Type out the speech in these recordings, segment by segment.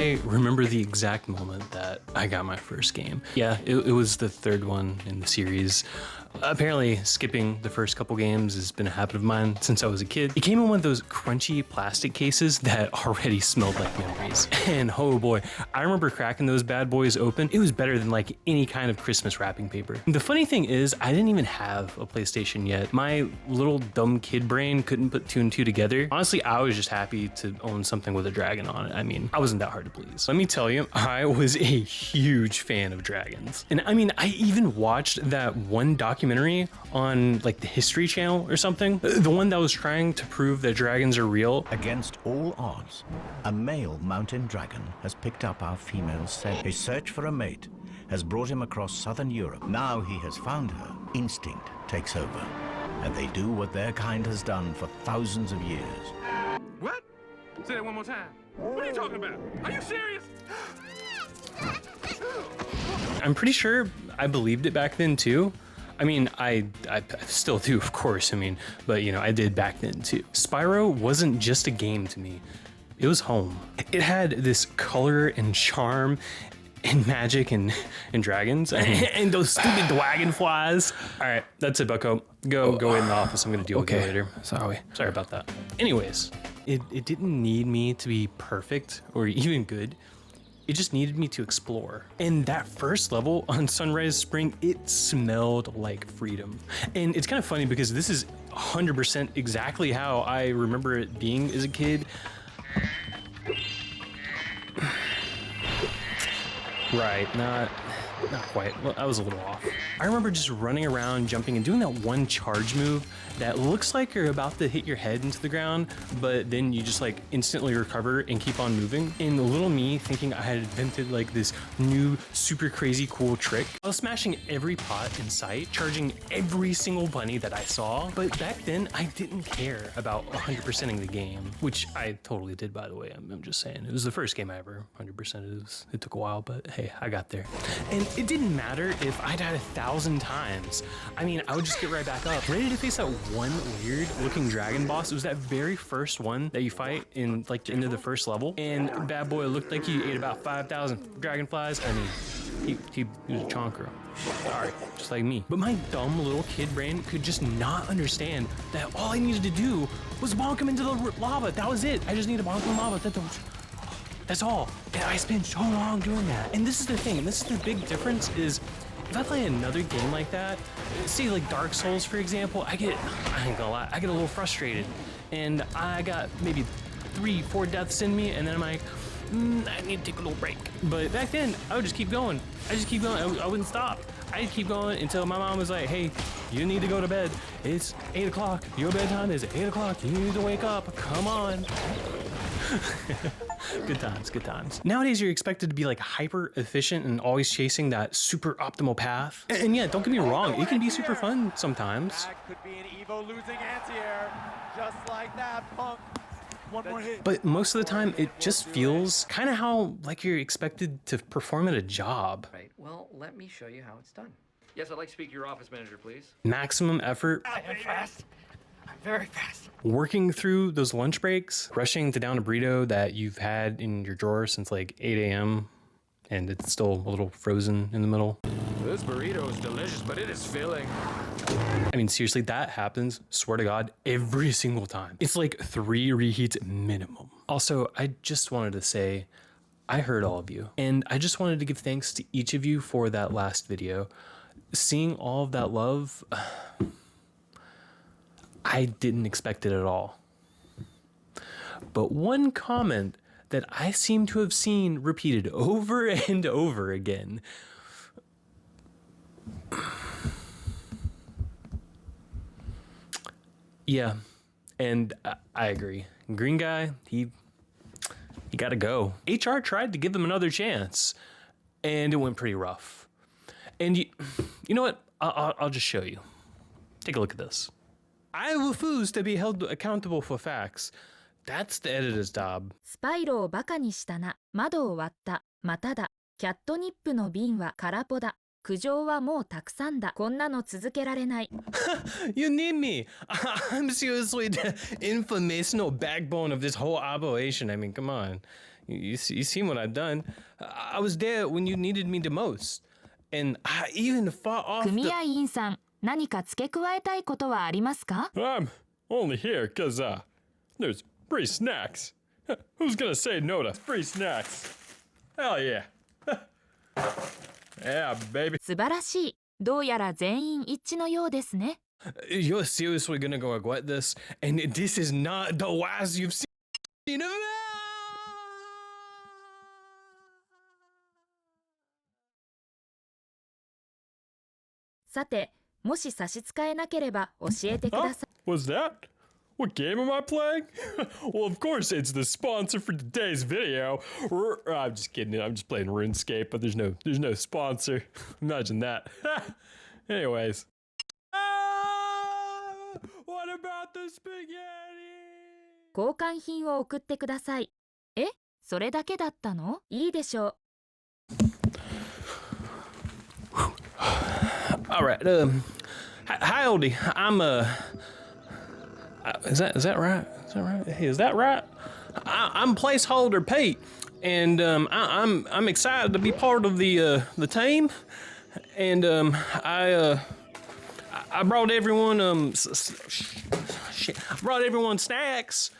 I remember the exact moment that I got my first game. Yeah, it was the third one in the series. Apparently, skipping the first couple games has been a habit of mine since I was a kid. It came in one of those crunchy plastic cases that already smelled like memories. And oh boy, I remember cracking those bad boys open. It was better than like any kind of Christmas wrapping paper. The funny thing is, I didn't even have a PlayStation yet. My little dumb kid brain couldn't put two and two together. Honestly, I was just happy to own something with a dragon on it. I mean, I wasn't that hard to please. Let me tell you, I was a huge fan of dragons. And I mean, I even watched that one documentary on like the History Channel or something. The one that was trying to prove that dragons are real. Against all odds, a male mountain dragon has picked up our female scent. His search for a mate has brought him across southern Europe. Now he has found her, instinct takes over. And they do what their kind has done for thousands of years. What? Say that one more time. What are you talking about? Are you serious? I'm pretty sure I believed it back then too. I mean, I still do, of course. I mean, but you know, I did back then too. Spyro wasn't just a game to me. It was home. It had this color and charm and magic and dragons and those stupid dragonflies. All right, that's it, Bucko. Go in the office. I'm gonna deal with you later. Sorry about that. Anyways, it didn't need me to be perfect or even good. It just needed me to explore. And that first level on Sunrise Spring, it smelled like freedom. And it's kind of funny because this is 100% exactly how I remember it being as a kid. Right, not quite. Well, I was a little off. I remember just running around, jumping, and doing that one charge move that looks like you're about to hit your head into the ground, but then you just like instantly recover and keep on moving. And little me thinking I had invented like this new super crazy cool trick. I was smashing every pot in sight, charging every single bunny that I saw. But back then I didn't care about 100%ing the game, which I totally did, by the way. I'm just saying. It was the first game I ever 100%ed. It took a while, but hey, I got there. And it didn't matter if I died 1,000 times. I mean, I would just get right back up, ready to face that one weird looking dragon boss. It was that very first one that you fight in like the end of the first level, and bad boy looked like he ate about 5,000 dragonflies. I mean, he was a chonker. Sorry, just like me. But my dumb little kid brain could just not understand that all I needed to do was bonk him into the lava. That was it. I just need to bonk him in lava. That's all. And I spent so long doing that. And this is the thing, and this is the big difference is, if I play another game like that, say like Dark Souls, for example, I ain't gonna lie, I get a little frustrated. And I got maybe 3-4 deaths in me, and then I'm like, I need to take a little break. But back then, I would just keep going. I wouldn't stop. I'd keep going until my mom was like, hey, you need to go to bed. It's 8 o'clock. Your bedtime is 8 o'clock. You need to wake up. Come on. Good times. Nowadays, you're expected to be like hyper efficient and always chasing that super optimal path. And yeah, don't get me wrong, it can be super fun sometimes. That could be an Evo losing anti-air, just like that, punk. One more hit. But most of the time, it just feels kind of how like you're expected to perform at a job. Right, well, let me show you how it's done. Yes, I'd like to speak to your office manager, please. Maximum effort. I am fast. I'm very fast. Working through those lunch breaks, rushing to down a burrito that you've had in your drawer since like 8 a.m. and it's still a little frozen in the middle. This burrito is delicious, but it is filling. I mean, seriously, that happens, swear to God, every single time. It's like 3 reheats minimum. Also, I just wanted to say, I heard all of you. And I just wanted to give thanks to each of you for that last video. Seeing all of that love, I didn't expect it at all. But one comment that I seem to have seen repeated over and over again. Yeah, and I agree. Green guy, he gotta go. HR tried to give him another chance, and it went pretty rough. And you know what? I'll just show you. Take a look at this. I refuse to be held accountable for facts. That's the editor's job. スパイロをバカにしたな。窓を割った。まただ。キャットニップの瓶は空っぽだ。苦情はもうたくさんだ。こんなの続けられない。You need me. I'm seriously the informational backbone of this whole operation. I mean, come on. You seen what I've done. I was there when you needed me the most. And I even fought off 組 the... 合員さん、何か付け加えたいことはありますか？ I'm only here because, there's free snacks. Who's gonna say no to free snacks? Hell yeah. Yeah, baby. 素晴らしい。どうやら全員一致のようですね。You're seriously gonna go regret this? And this is not the last you've seen of it? さて、もし差し支えなければ教えてください。 What's that? What game am I playing? Well, of course, it's the sponsor for today's video. I'm just kidding. I'm just playing RuneScape, but there's no sponsor. Imagine that. Anyways. What about the spaghetti? 交換品を送ってください。え、それだけだったの？いいでしょう。 All right. Hi, oldie. I'm Is that right? Is that right? Hey, is that right? I'm placeholder Pete, and I'm excited to be part of the team, and I brought everyone I brought everyone snacks.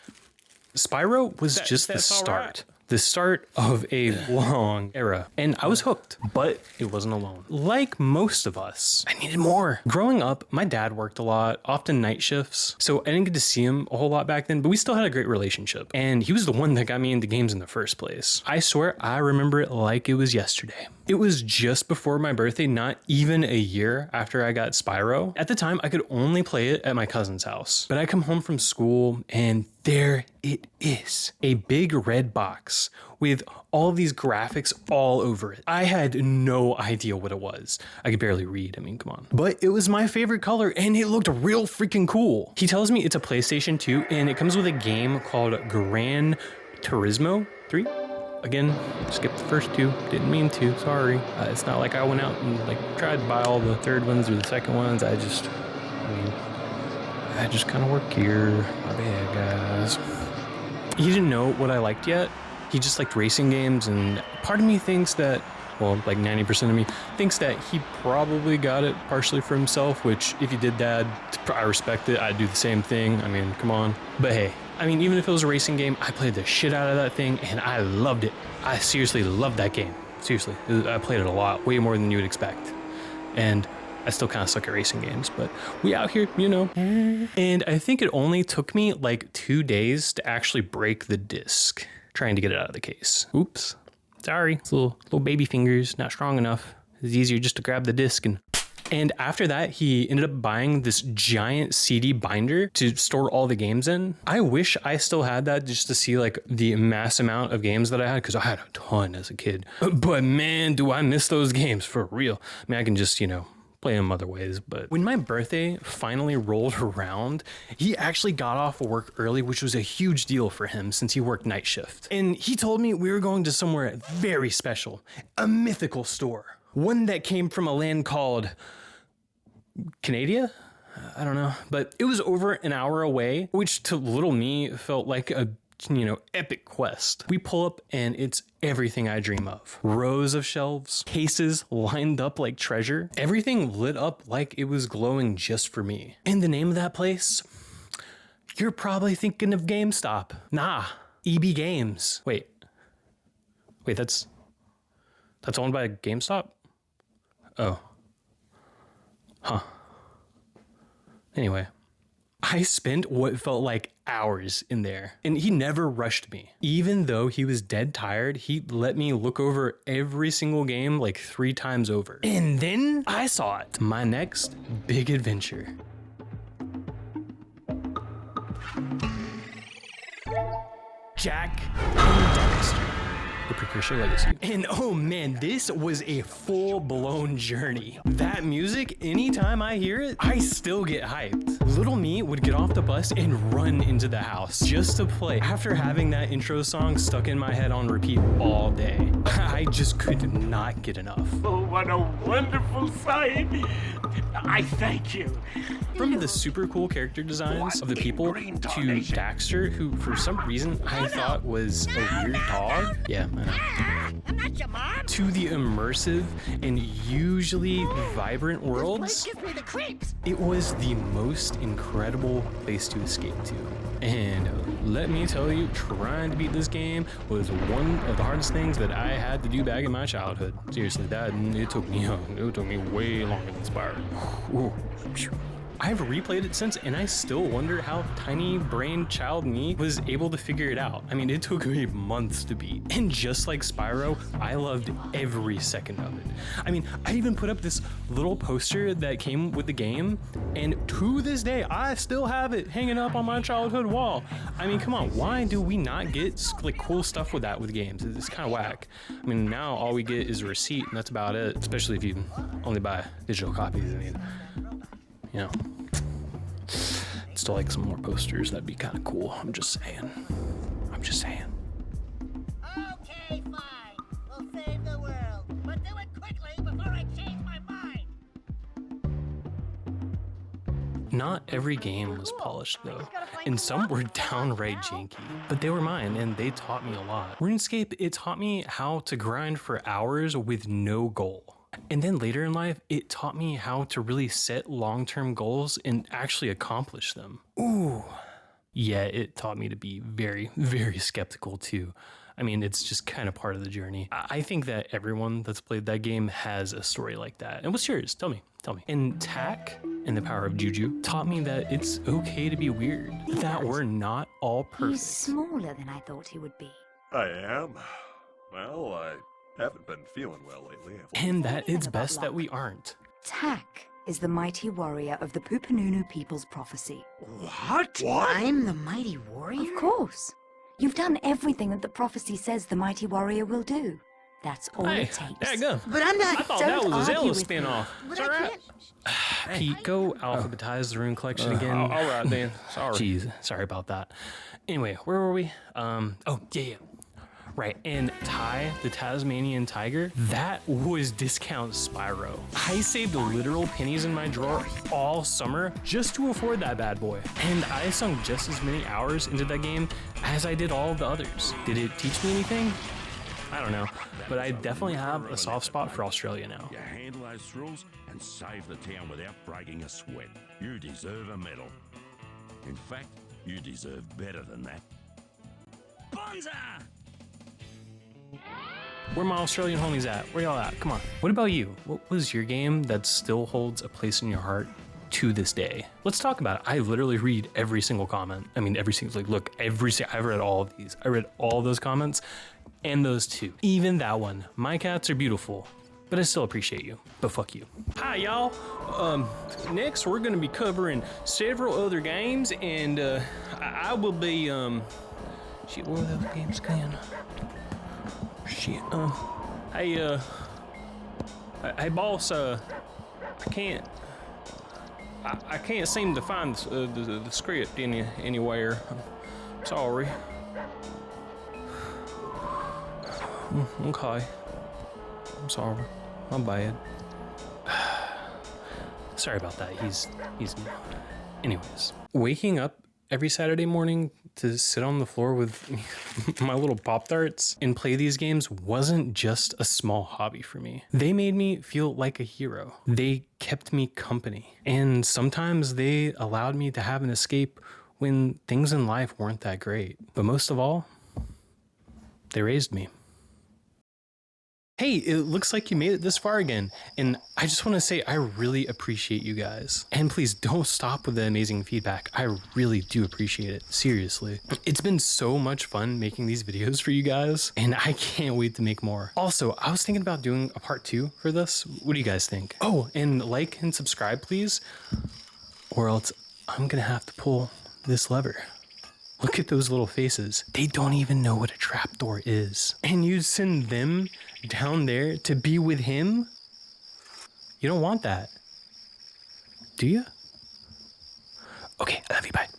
Spyro was just the start. The start of a long era. And I was hooked, but it wasn't alone. Like most of us, I needed more. Growing up, my dad worked a lot, often night shifts. So I didn't get to see him a whole lot back then, but we still had a great relationship. And he was the one that got me into games in the first place. I swear I remember it like it was yesterday. It was just before my birthday, not even a year after I got Spyro. At the time, I could only play it at my cousin's house. But I come home from school and there it is. A big red box with all these graphics all over it. I had no idea what it was. I could barely read. I mean, come on. But it was my favorite color and it looked real freaking cool. He tells me it's a PlayStation 2 and it comes with a game called Gran Turismo 3. Again, skipped the first two. Didn't mean to, sorry. It's not like I went out and tried to buy all the third ones or the second ones. I just kind of work here. My bad, guys. He didn't know what I liked yet. He just liked racing games, and part of me thinks that, well, like 90% of me thinks that he probably got it partially for himself, which if he did that, I respect it. I'd do the same thing. I mean, come on. But hey, I mean, even if it was a racing game, I played the shit out of that thing and I loved it. I seriously loved that game. Seriously, I played it a lot, way more than you would expect. And I still kind of suck at racing games, but we out here, you know. And I think it only took me like 2 days to actually break the disc, trying to get it out of the case. Oops, sorry, it's little baby fingers, not strong enough. It's easier just to grab the disc and after that, he ended up buying this giant CD binder to store all the games in. I wish I still had that just to see like the mass amount of games that I had, because I had a ton as a kid. But man, do I miss those games for real. I mean, I can just, play them other ways. But when my birthday finally rolled around, he actually got off work early, which was a huge deal for him since he worked night shift. And he told me we were going to somewhere very special, a mythical store. One that came from a land called Canada? I don't know. But it was over an hour away, which to little me felt like a, epic quest. We pull up and it's everything I dream of. Rows of shelves, cases lined up like treasure, everything lit up like it was glowing just for me. And the name of that place? You're probably thinking of GameStop. Nah, EB Games. Wait, that's owned by GameStop? Oh. Huh. Anyway, I spent what felt like hours in there, and he never rushed me. Even though he was dead tired, he let me look over every single game like 3 times over. And then I saw it. My next big adventure. Jak Daxter. The Precursor Legacy. And oh man, this was a full-blown journey. That music, anytime I hear it, I still get hyped. Little me would get off the bus and run into the house just to play after having that intro song stuck in my head on repeat all day. I just could not get enough. Oh, what a wonderful sight. I thank you. From the super cool character designs of the people to Daxter, who for some reason I thought was a weird dog. Yeah, I know. I'm not your mom. To the immersive and usually vibrant worlds, Gives me the creeps. it was the most incredible place to escape to. And let me tell you, trying to beat this game was one of the hardest things that I had to do back in my childhood. Seriously, it took me way longer than Spyro. Ooh. I've replayed it since, and I still wonder how tiny brain child me was able to figure it out. I mean, it took me months to beat. And just like Spyro, I loved every second of it. I mean, I even put up this little poster that came with the game, and to this day, I still have it hanging up on my childhood wall. I mean, come on, why do we not get like cool stuff with that with games? It's kind of whack. I mean, now all we get is a receipt, and that's about it, especially if you only buy digital copies. I mean, you know, still like some more posters. That'd be kind of cool. I'm just saying. Okay, fine. We'll save the world. But do it quickly before I change my mind. Not every game was polished though, and some were downright janky, but they were mine and they taught me a lot. RuneScape, it taught me how to grind for hours with no goal. And then later in life, it taught me how to really set long-term goals and actually accomplish them. Ooh. Yeah, it taught me to be very, very skeptical too. I mean, it's just kind of part of the journey. I think that everyone that's played that game has a story like that. And what's yours? Tell me. And Tack and the Power of Juju taught me that it's okay to be weird, that we're not all perfect. He's smaller than I thought he would be. I am. Well, I haven't been feeling well lately. And that it's best that we aren't. Tak is the mighty warrior of the Pupanunu people's prophecy. What? I'm the mighty warrior? Of course. You've done everything that the prophecy says the mighty warrior will do. That's all it takes. There you go. But I'm not. I thought Don't that was a argue Zelda with spinoff. But I can't. Pete, go alphabetize the rune collection again. All right, then. Sorry. Jeez, sorry about that. Anyway, where were we? Yeah. Right, and Ty, the Tasmanian tiger, that was discount Spyro. I saved literal pennies in my drawer all summer just to afford that bad boy. And I sunk just as many hours into that game as I did all of the others. Did it teach me anything? I don't know, but I definitely have a soft spot for Australia now. You handle those thrills and save the town without breaking a sweat. You deserve a medal. In fact, you deserve better than that. Bonza! Where my Australian homies at? Where y'all at? Come on. What about you? What was your game that still holds a place in your heart to this day? Let's talk about it. I literally read every single comment. I mean, every single, like, look, I've read all of these. I read all of those comments and those two. Even that one. My cats are beautiful, but I still appreciate you. But fuck you. Hi, y'all. Next, we're gonna be covering several other games, and I will be, shit, what were those games again? Shit, hey boss, I can't seem to find the script anywhere. I'm sorry. Okay. I'm sorry. My bad. Sorry about that. He's anyways. Waking up every Saturday morning to sit on the floor with my little Pop-Tarts and play these games wasn't just a small hobby for me. They made me feel like a hero. They kept me company. And sometimes they allowed me to have an escape when things in life weren't that great. But most of all, they raised me. Hey, it looks like you made it this far again, and I just want to say I really appreciate you guys. And please don't stop with the amazing feedback. I really do appreciate it, seriously. It's been so much fun making these videos for you guys, and I can't wait to make more. Also, I was thinking about doing a part 2 for this. What do you guys think? Oh, and like and subscribe, please, or else I'm gonna have to pull this lever. Look at those little faces. They don't even know what a trapdoor is. And you send them down there to be with him? You don't want that. Do you? Okay, I love you, bye.